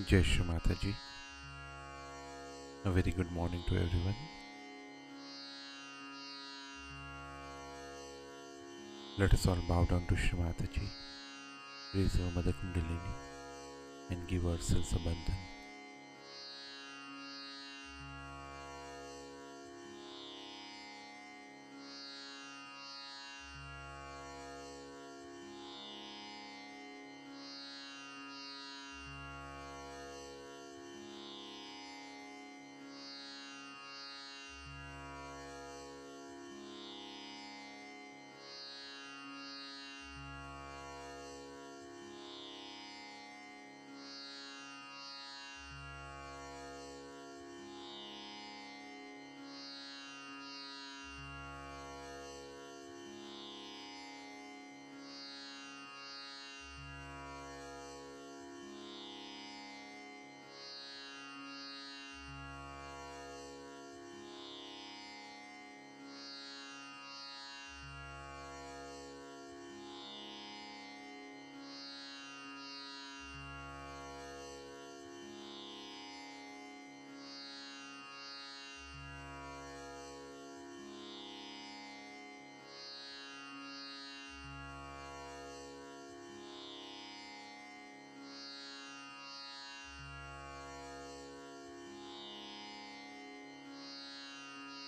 Jai Shri Mataji. A very good morning to everyone. Let us all bow down to Shri Mataji, raise our Mother Kundalini and give ourselves a bandhan.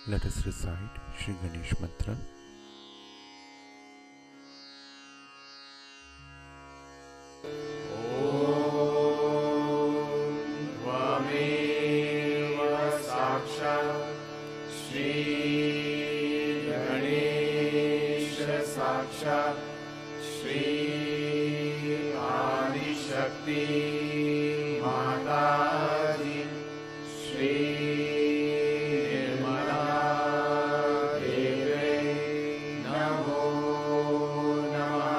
Let us recite Shri Ganesh Mantra. साक्षात् श्री आदिशक्ति माताजी श्री निर्मला देवे नमो नमः।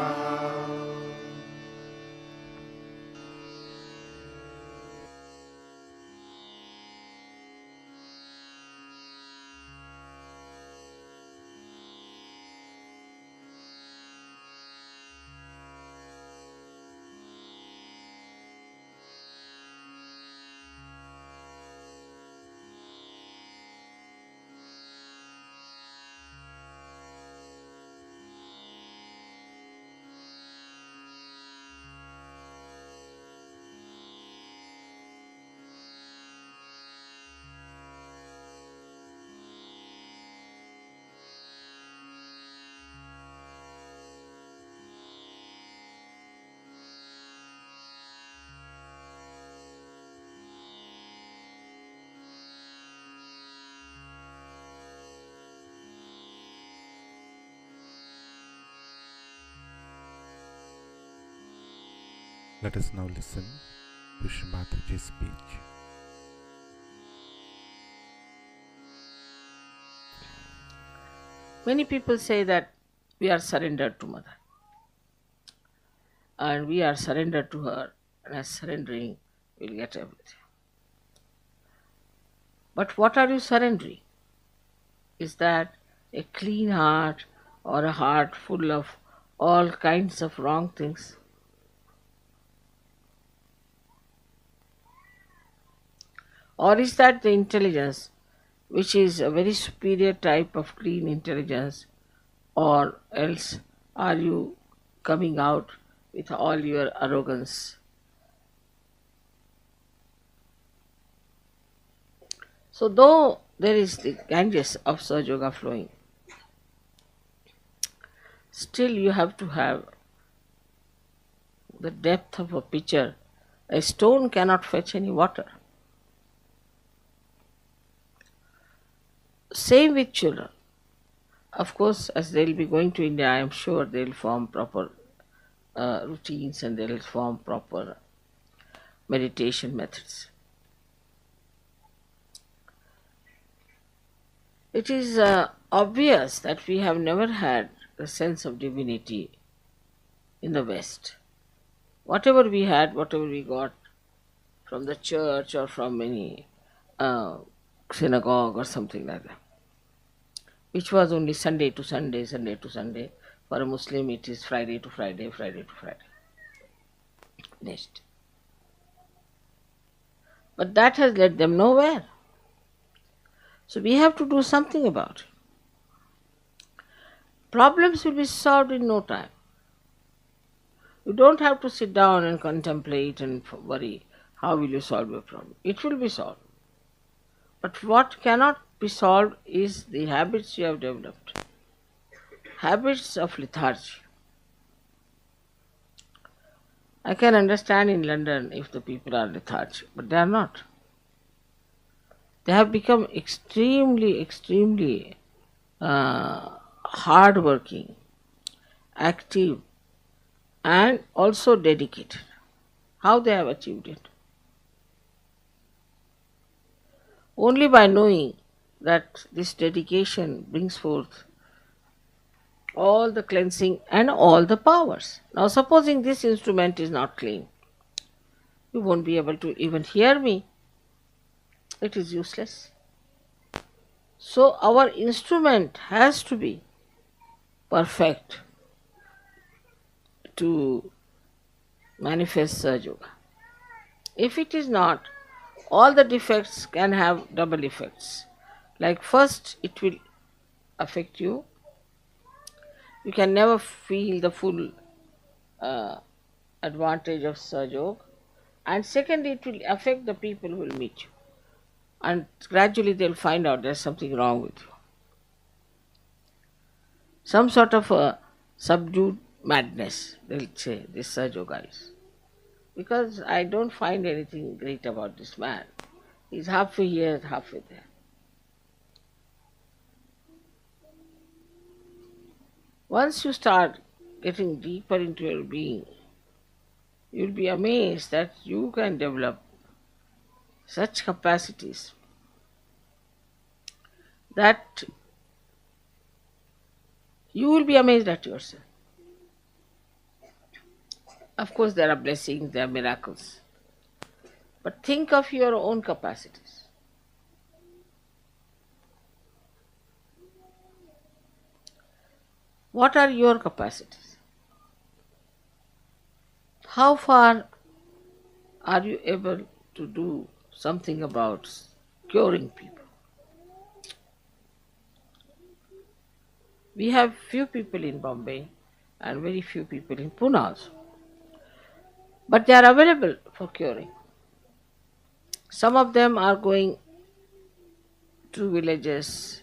Let us now listen to Shri Mataji's speech. Many people say that we are surrendered to Mother and we are surrendered to her, and as surrendering we'll get everything. But what are you surrendering? Is that a clean heart or a heart full of all kinds of wrong things? Or is that the intelligence which is a very superior type of clean intelligence? Or else are you coming out with all your arrogance? So though there is the Ganges of Sahaja Yoga flowing, still you have to have the depth of a pitcher. A stone cannot fetch any water. Same with children. Of course, as they will be going to India, I am sure they will form proper routines and they will form proper meditation methods. It is obvious that we have never had the sense of divinity in the West. Whatever we had, whatever we got from the church or from any synagogue or something like that, which was only Sunday to Sunday, Sunday to Sunday. For a Muslim, it is Friday to Friday, Friday to Friday. Next. But that has led them nowhere. So we have to do something about it. Problems will be solved in no time. You don't have to sit down and contemplate and worry how will you solve your problem. It will be solved. But what cannot be solved is the habits you have developed. Habits of lethargy. I can understand in London if the people are lethargic, but they are not. They have become extremely hardworking, active, and also dedicated. How they have achieved it? Only by knowing that this dedication brings forth all the cleansing and all the powers. Now, supposing this instrument is not clean, you won't be able to even hear me. It is useless. So, our instrument has to be perfect to manifest Sahaja Yoga. If it is not, all the defects can have double effects. Like, first, it will affect you. You can never feel the full advantage of Sahaja Yoga. And secondly, it will affect the people who will meet you. And gradually they'll find out there's something wrong with you. Some sort of a subdued madness, they'll say, this Sahaja Yoga is. Because I don't find anything great about this man. He's halfway here, halfway there. Once you start getting deeper into your being, you'll be amazed that you can develop such capacities that you will be amazed at yourself. Of course, there are blessings, there are miracles. But think of your own capacities. What are your capacities? How far are you able to do something about curing people? We have few people in Bombay and very few people in Pune also. But they are available for curing. Some of them are going to villages.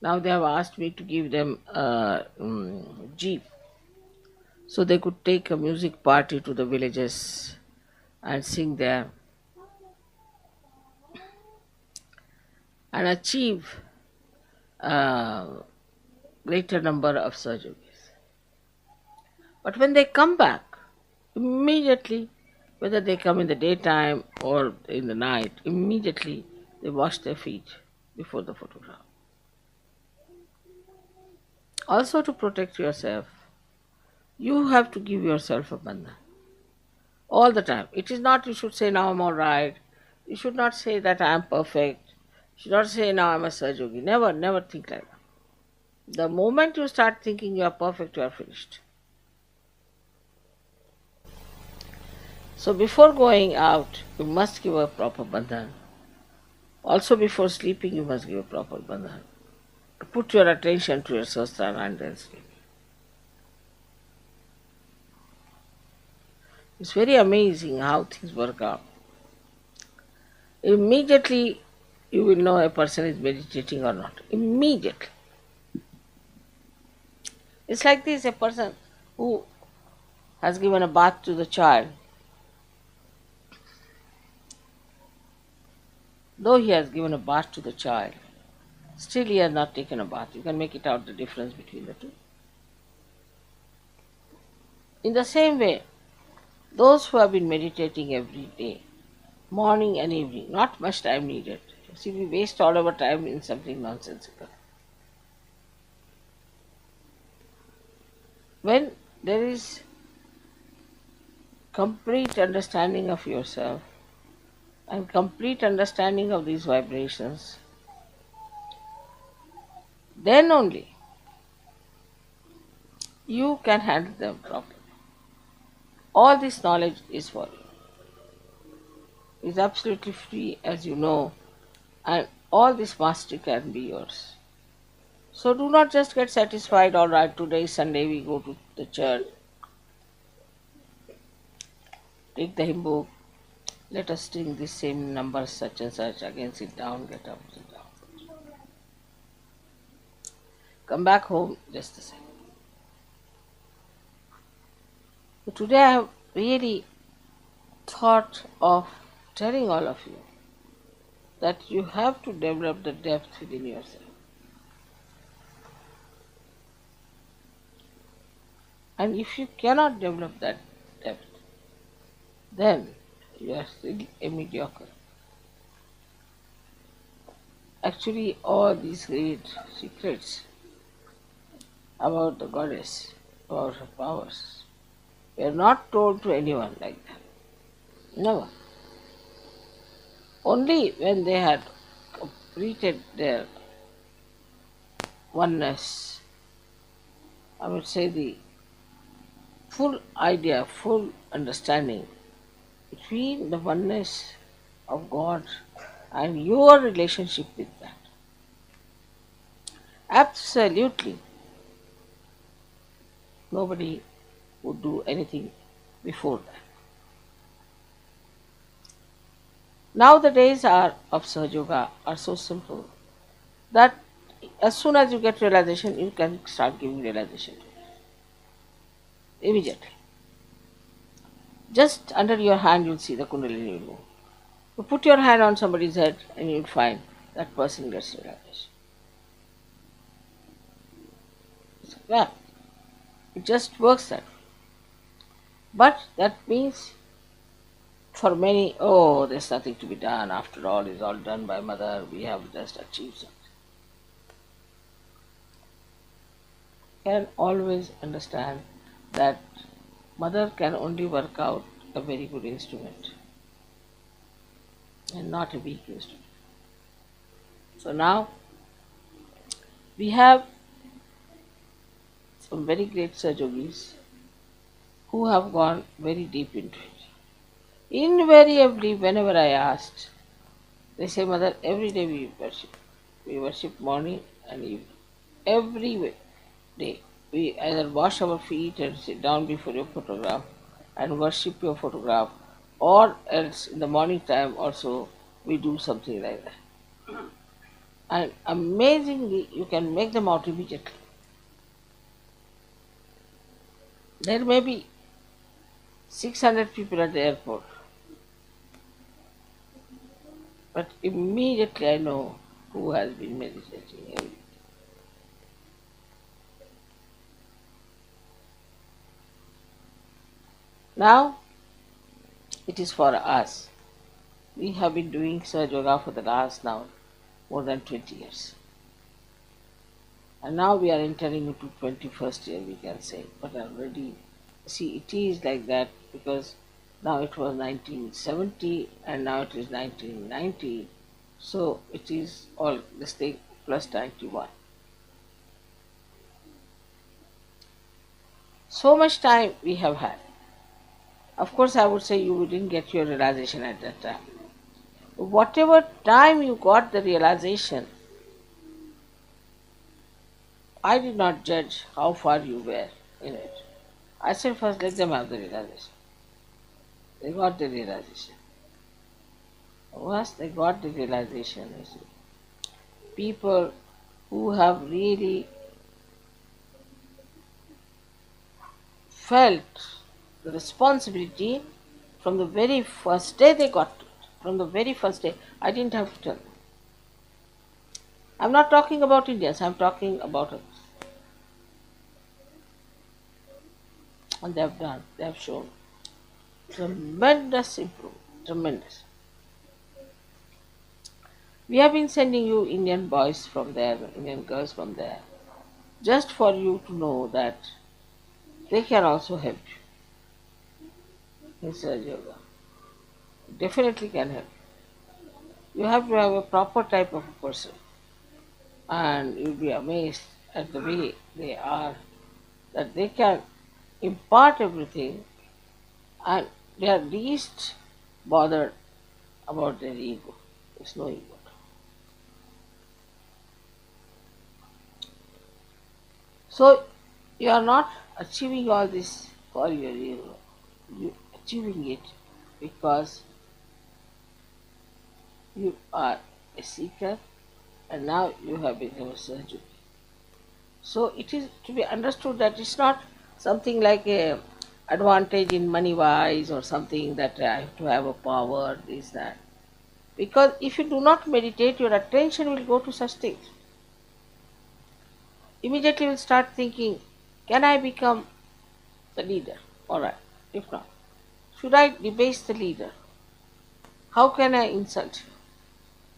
Now they have asked me to give them a jeep so they could take a music party to the villages and sing there and achieve a greater number of surgeries. But when they come back, immediately, whether they come in the daytime or in the night, immediately they wash their feet before the photograph. Also, to protect yourself, you have to give yourself a bandhan all the time. It is not you should say now I'm all right. You should not say that I am perfect. You should not say now I'm a Sahaja. Never think like that. The moment you start thinking you are perfect, you are finished. So before going out, you must give a proper bandhan. Also before sleeping, you must give a proper bandhan. Put your attention to your sastra and then sleep. It's very amazing how things work out. Immediately you will know a person is meditating or not. Immediately. It's like this, a person who has given a bath to the child. Though he has given a bath to the child, still he has not taken a bath. You can make it out the difference between the two. In the same way, those who have been meditating every day, morning and evening, not much time needed. See, we waste all our time in something nonsensical. When there is complete understanding of yourself and complete understanding of these vibrations, then only you can handle them properly. All this knowledge is for you. is absolutely free, as you know, and all this mastery can be yours. So do not just get satisfied, all right, today is Sunday, we go to the church, take the hymn book, let us sing the same numbers such and such, again sit down, get up, sit down. Come back home, just the same. So today I have really thought of telling all of you that you have to develop the depth within yourself. And if you cannot develop that depth, then you are still a mediocre. Actually, all these great secrets about the goddess, about her powers, were not told to anyone like that. Never. Only when they had completed their oneness, I would say the full idea, full understanding between the oneness of God and your relationship with that. Absolutely nobody would do anything before that. Now the days of Sahaja Yoga are so simple that as soon as you get realization, you can start giving realization immediately. Just under your hand, you'll see the Kundalini will move. You put your hand on somebody's head and you'll find that person gets realization. Yeah, it just works that way. But that means for many, oh, there's nothing to be done. After all, it's all done by Mother. We have just achieved something. Can always understand that Mother can only work out a very good instrument and not a weak instrument. So now we have some very great Sajogis who have gone very deep into it. Invariably, whenever I asked, they say, Mother, every day we worship. We worship morning and evening. Every day. We either wash our feet and sit down before your photograph and worship your photograph, or else in the morning time also we do something like that. And amazingly, you can make them out immediately. There may be 600 people at the airport, but immediately I know who has been meditating every day. Now, it is for us. We have been doing Sahaja Yoga for the last now more than 20 years. And now we are entering into 21st year, we can say. But already, see, it is like that because now it was 1970 and now it is 1990. So it is all this thing plus 91. So much time we have had. Of course, I would say you didn't get your realization at that time. Whatever time you got the realization, I did not judge how far you were in it. I said first let them have the realization. They got the realization. Once they got the realization, you see, people who have really felt the responsibility from the very first day they got to it. From the very first day, I didn't have to tell them. I'm not talking about Indians, I'm talking about others. And they have done, they have shown tremendous improvement, tremendous. We have been sending you Indian boys from there, Indian girls from there, just for you to know that they can also help you in Sahaja Yoga. Definitely can help. You have to have a proper type of a person, and you'll be amazed at the way they are, that they can impart everything and they are least bothered about their ego. There's no ego. So you are not achieving all this for your ego. You are achieving it because you are a seeker and now you have become a surgeon. So it is to be understood that it's not something like a advantage in money wise or something that I have to have a power, this, that. Because if you do not meditate, your attention will go to such things. Immediately you will start thinking, can I become the leader? Alright, if not, should I debase the leader? How can I insult him?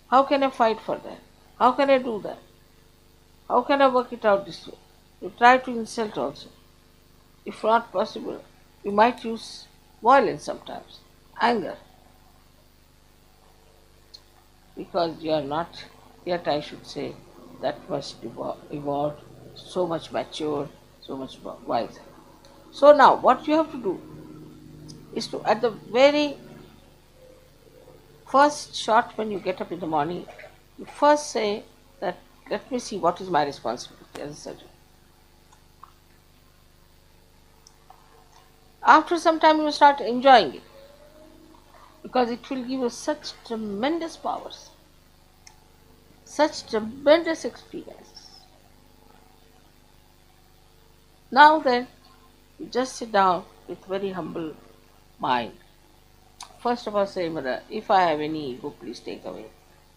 How can I fight for that? How can I do that? How can I work it out this way? You try to insult also. If not possible, you might use violence sometimes, anger, because you are not yet, I should say, that much evolved, so much mature, so much wiser. So now, what you have to do is to, at the very first shot when you get up in the morning, you first say that, let me see what is my responsibility as a surgeon. After some time, you start enjoying it because it will give you such tremendous powers, such tremendous experiences. Now then, you just sit down with very humble mind. First of all, say, Mother, if I have any ego, please take away.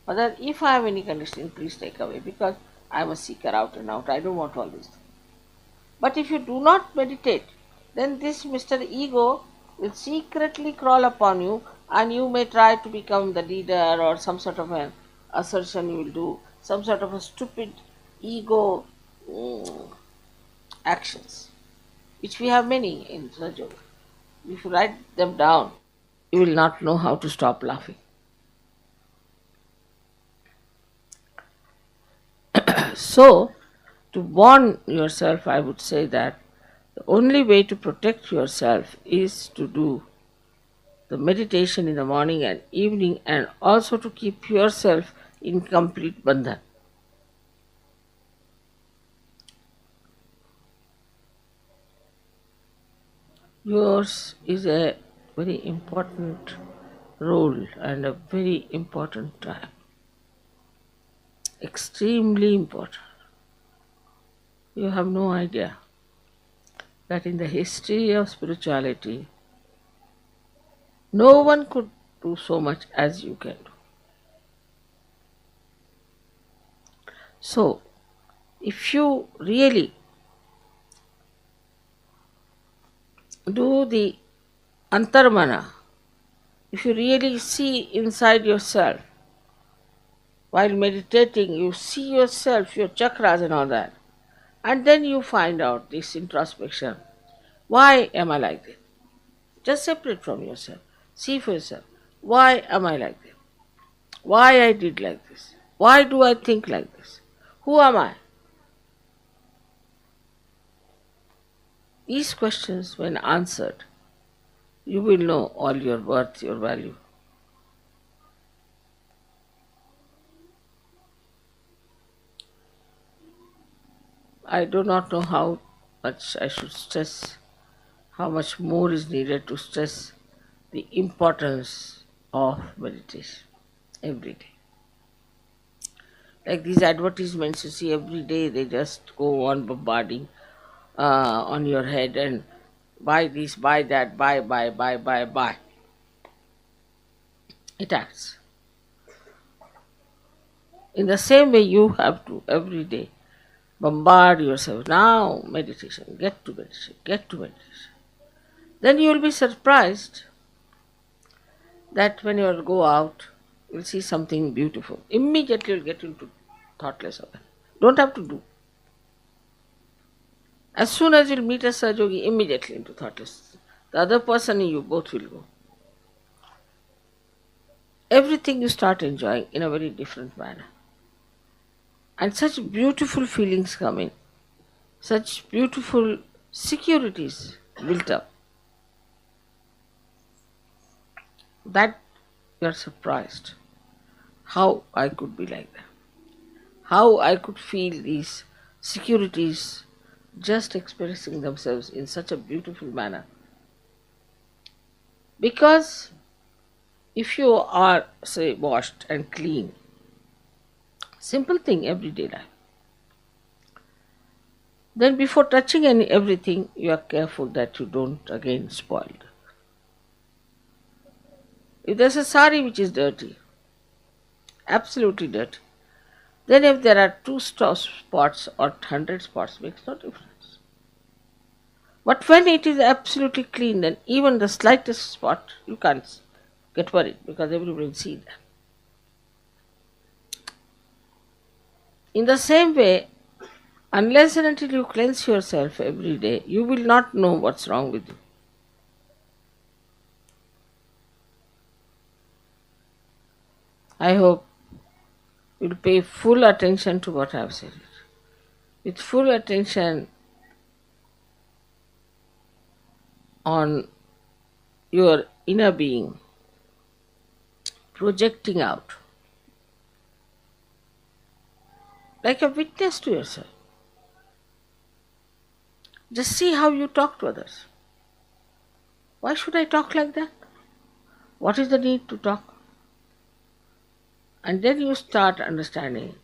Mother, if I have any conditioning, please take away, because I am a seeker out and out. I don't want all these things. But if you do not meditate, then this Mr. Ego will secretly crawl upon you and you may try to become the leader or some sort of an assertion you will do, some sort of a stupid ego actions, which we have many in Rajoga. If you write them down, you will not know how to stop laughing. So, to warn yourself, I would say that the only way to protect yourself is to do the meditation in the morning and evening, and also to keep yourself in complete bandhan. Yours is a very important role and a very important time. Extremely important. You have no idea that in the history of spirituality, no one could do so much as you can do. So, if you really do the antarmana, if you really see inside yourself, while meditating, you see yourself, your chakras and all that, and then you find out this introspection. Why am I like this? Just separate from yourself. See for yourself. Why am I like this? Why I did like this? Why do I think like this? Who am I? These questions, when answered, you will know all your worth, your value. I do not know how much I should stress, how much more is needed to stress the importance of meditation every day. Like these advertisements you see every day, they just go on bombarding on your head and buy this, buy that, buy. It acts. In the same way, you have to every day bombard yourself. Now, meditation, get to meditation, get to meditation. Then you will be surprised that when you go out, you'll see something beautiful. Immediately you'll get into thoughtless awareness. Don't have to do. As soon as you'll meet a Sahaja, immediately into thoughtless. The other person and you both will go. Everything you start enjoying in a very different manner. And such beautiful feelings come in. Such beautiful securities built up. That You are surprised how I could be like that. How I could feel these securities just expressing themselves in such a beautiful manner. Because if you are, say, washed and clean, simple thing, everyday life, then before touching everything, you are careful that you don't again spoil it. If there's a sari which is dirty, absolutely dirty, then if there are two spots or 100 spots, makes no difference. But when it is absolutely clean, then even the slightest spot, you can't get worried because everybody will see that. In the same way, unless and until you cleanse yourself every day, you will not know what's wrong with you. I hope you'll pay full attention to what I have said. With full attention on your inner being, projecting out, like a witness to yourself. Just see how you talk to others. Why should I talk like that? What is the need to talk? And then you start understanding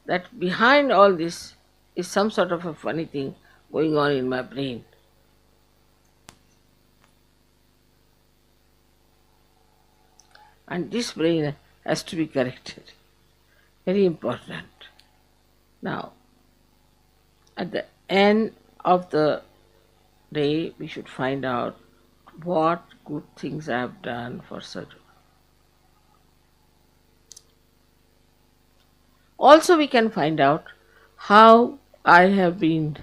that behind all this is some sort of a funny thing going on in my brain. And this brain has to be corrected. Very important. Now, at the end of the day, we should find out what good things I have done for Sadhu. Also, we can find out how I have been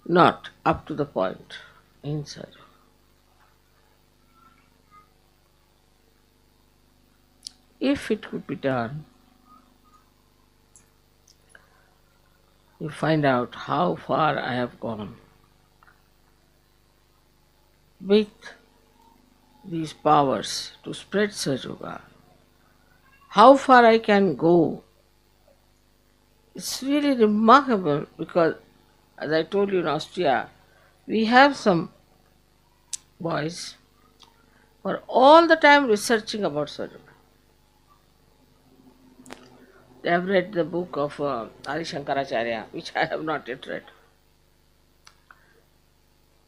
not up to the point in Sadhu. If it could be done, you find out how far I have gone with these powers to spread Sajoga. How far I can go. It's really remarkable because, as I told you in Austria, we have some boys who are all the time researching about Sajoga. They have read the book of Adi Shankaracharya, which I have not yet read.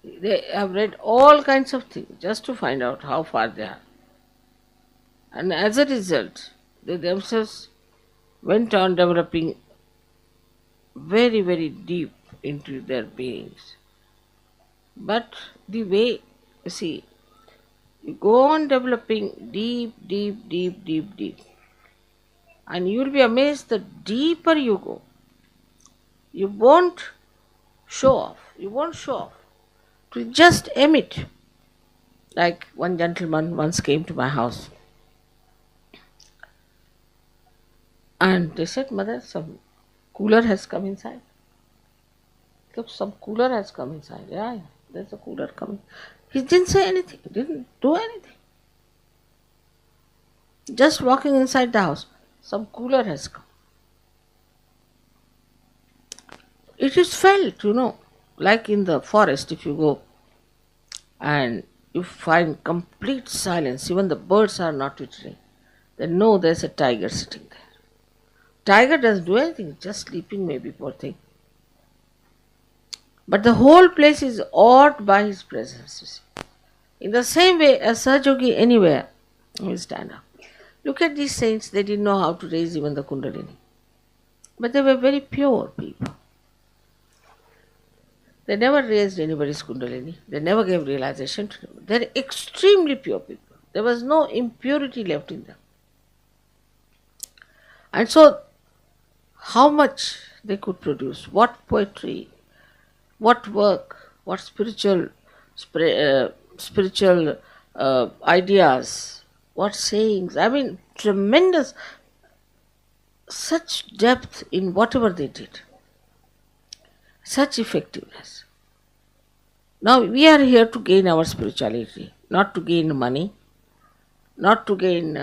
They have read all kinds of things just to find out how far they are. And as a result, they themselves went on developing very, very deep into their beings. But the way, you see, you go on developing deep, and you will be amazed the deeper you go, you won't show off. You won't show off. To just emit. Like one gentleman once came to my house and they said, Mother, some cooler has come inside. Look, some cooler has come inside. Yeah, there's a cooler coming. He didn't say anything, didn't do anything. Just walking inside the house, some cooler has come. It is felt, like in the forest if you go and you find complete silence, even the birds are not twittering, then know there's a tiger sitting there. Tiger doesn't do anything, just sleeping maybe, poor thing. But the whole place is awed by his presence, you see. In the same way, a Sahajogi anywhere will stand up. Look at these saints, they didn't know how to raise even the Kundalini. But they were very pure people. They never raised anybody's Kundalini. They never gave realization to them. They're extremely pure people. There was no impurity left in them. And so, how much they could produce, what poetry, what work, what spiritual ideas, what sayings. I mean, tremendous, such depth in whatever they did. Such effectiveness. Now we are here to gain our spirituality, not to gain money, not to gain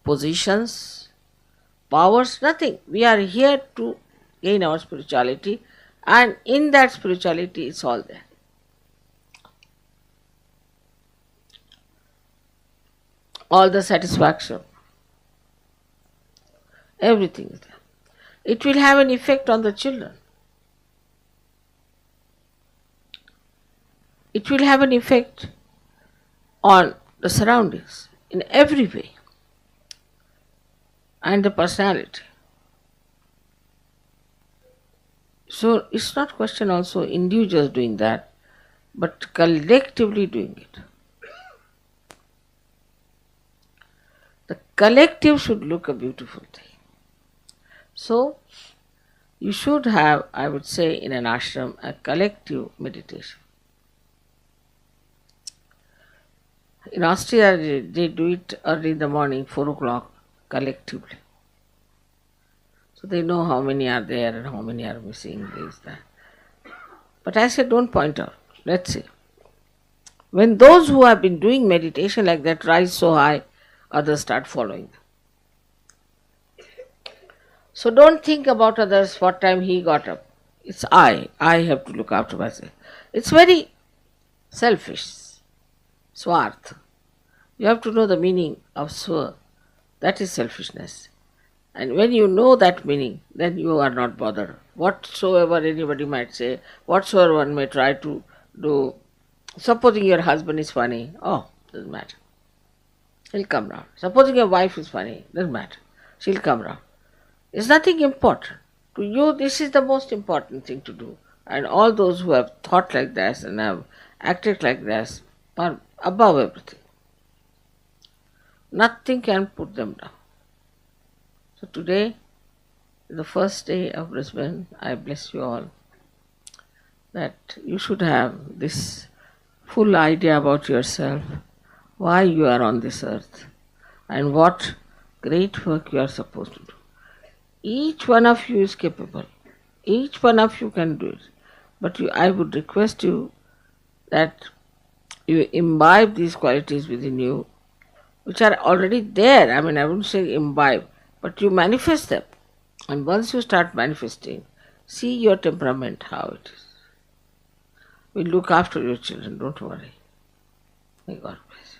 positions, powers, nothing. We are here to gain our spirituality, and in that spirituality it's all there. All the satisfaction, everything is there. It will have an effect on the children. It will have an effect on the surroundings in every way, and the personality. So it's not question also individuals doing that, but collectively doing it. The collective should look a beautiful thing. So you should have, I would say, in an ashram, a collective meditation. In Austria, they do it early in the morning, 4 o'clock, collectively. So they know how many are there and how many are missing, this, that. But I said, don't point out. Let's see. When those who have been doing meditation like that rise so high, others start following them. So don't think about others, what time he got up. It's I have to look after myself. It's very selfish, swarth. You have to know the meaning of swa. That is selfishness. And when you know that meaning, then you are not bothered. Whatsoever anybody might say, whatsoever one may try to do. Supposing your husband is funny, doesn't matter. He'll come round. Supposing your wife is funny, doesn't matter. She'll come round. It's nothing important. To you, this is the most important thing to do. And all those who have thought like this and have acted like this are above everything. Nothing can put them down. So today, the first day of Brisbane, I bless you all that you should have this full idea about yourself, why you are on this earth, and what great work you are supposed to do. Each one of you is capable. Each one of you can do it. But I would request you that you imbibe these qualities within you, which are already there. I wouldn't say imbibe, but you manifest them. And once you start manifesting, see your temperament, how it is. We'll look after your children, don't worry. May God bless you.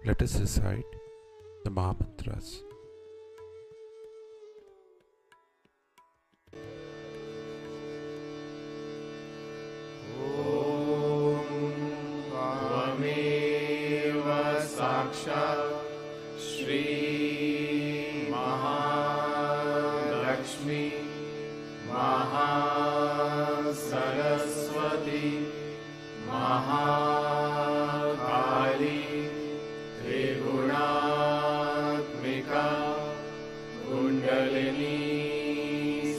Let us recite the Mahamantras. त्वमेव साक्षात् श्री महालक्ष्मी महासरस्वती महाकाली त्रिगुणात्मिका कुण्डलिनी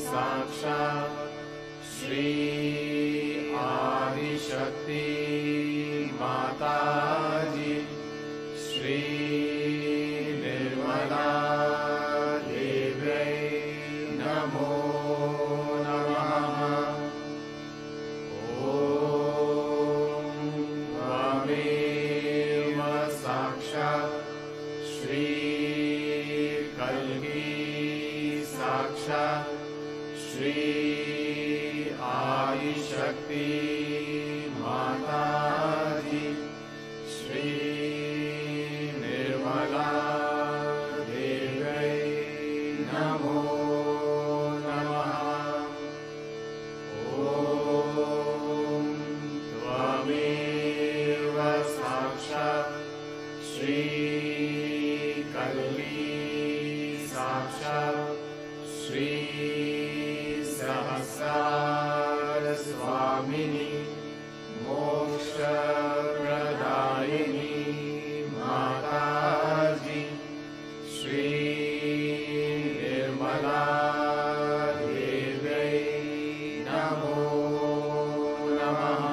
साक्षात् श्री आदिशक्ति माताजी श्री निर्मला देव्यै नमो नमः। ॐ त्वमेव साक्षात् श्री कल्की साक्षात् श्री आदिशक्ति माताजी श्री निर्मला देव्यै नमो नमः। ॐ त्वमेव साक्षात् श्री कल्की साक्षात् श्री सहस्रार स्वामिनी मोक्षप्रदायिनी माताजी श्री निर्मला देव्यै नमो नमः।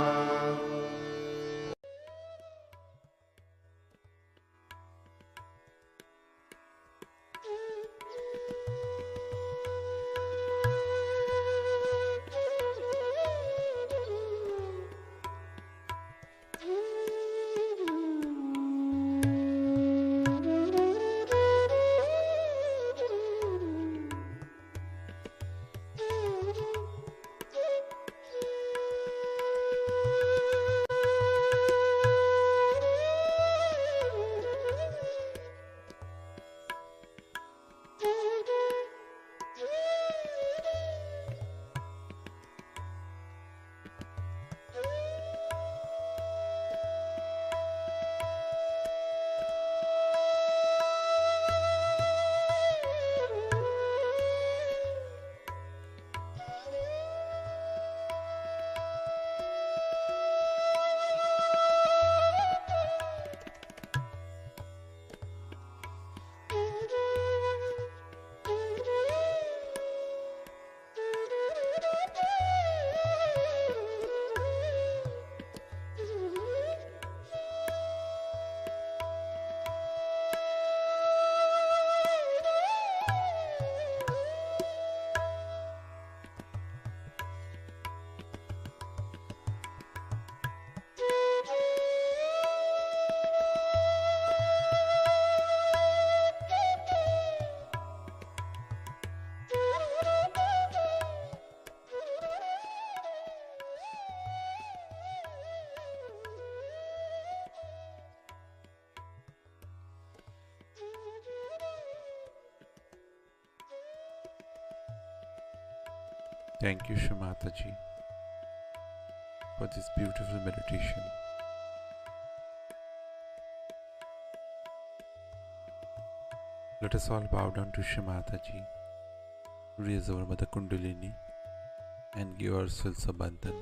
Thank you, Shri Mataji, for this beautiful meditation. Let us all bow down to Shri Mataji, raise our Mother Kundalini, and give ourselves a bandhan.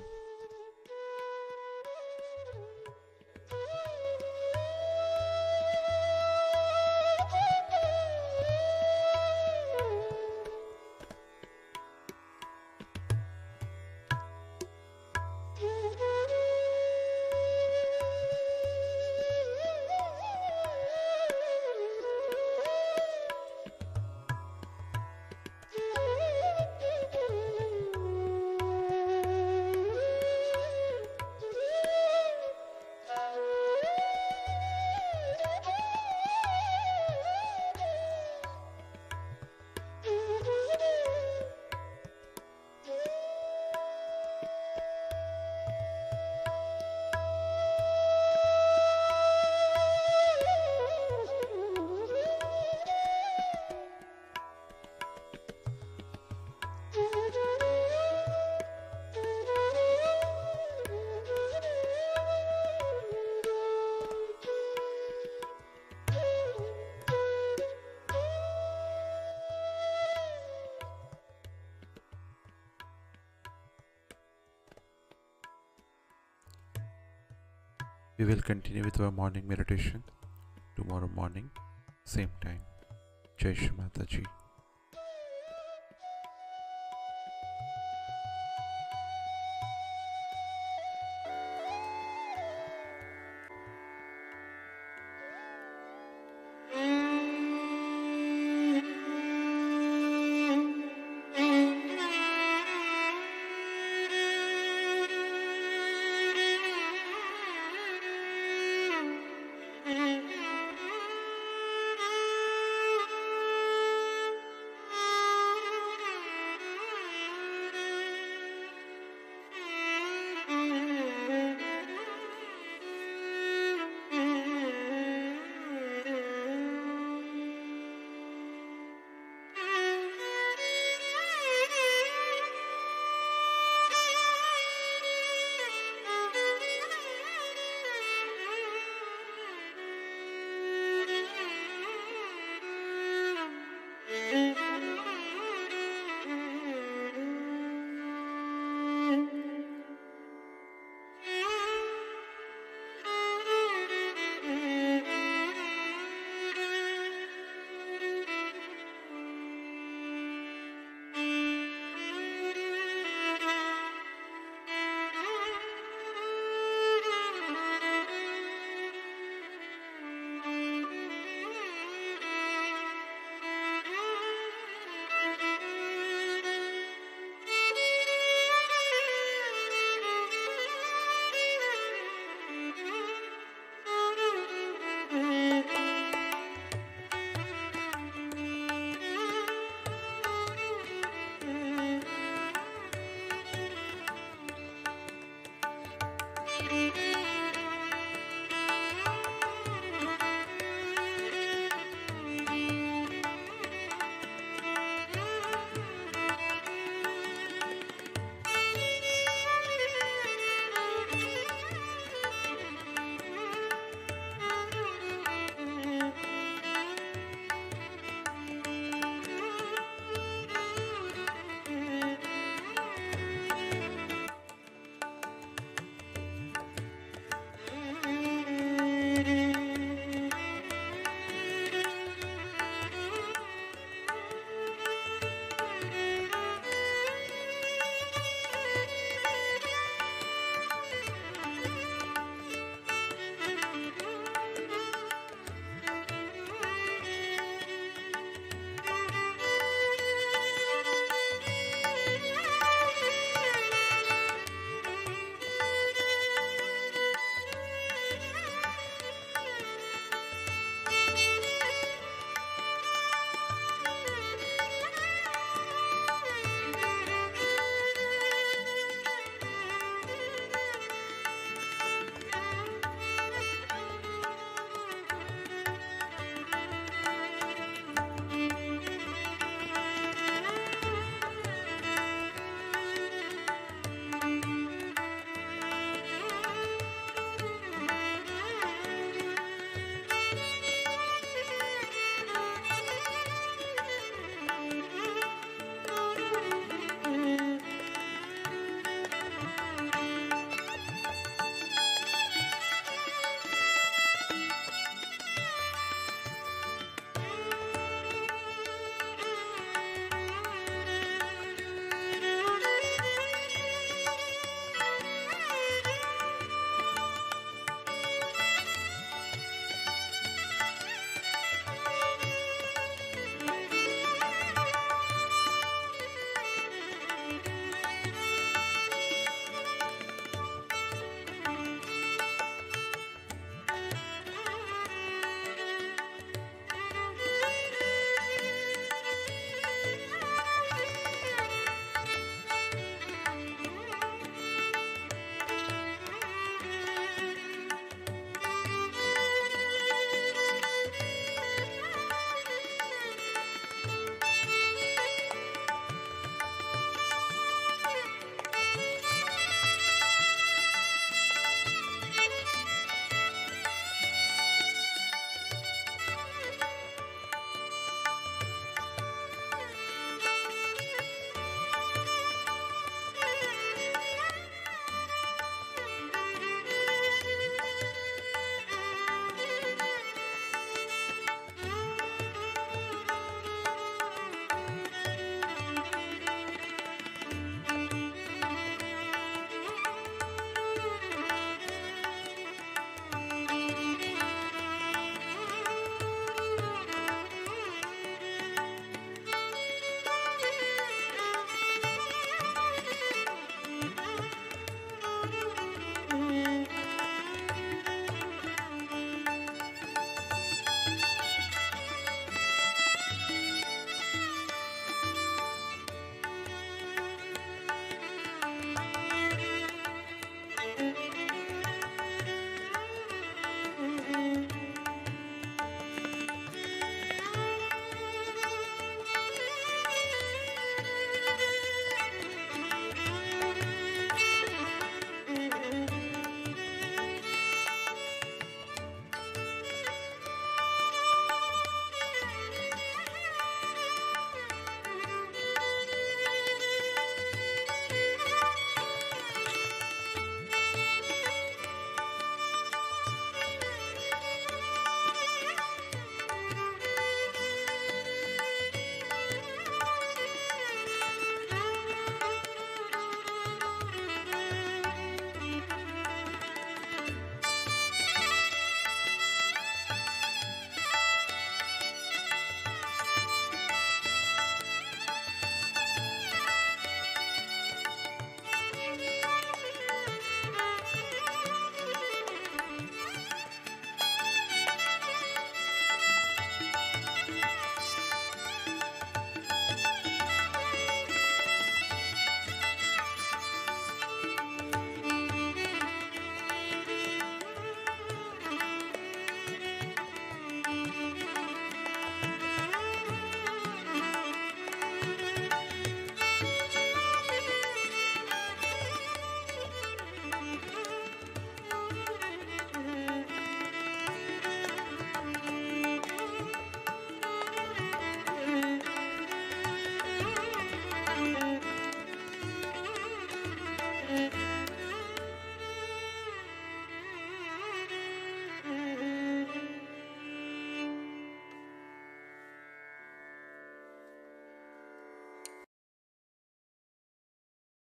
We will continue with our morning meditation tomorrow morning, same time. Jai Shri Mataji.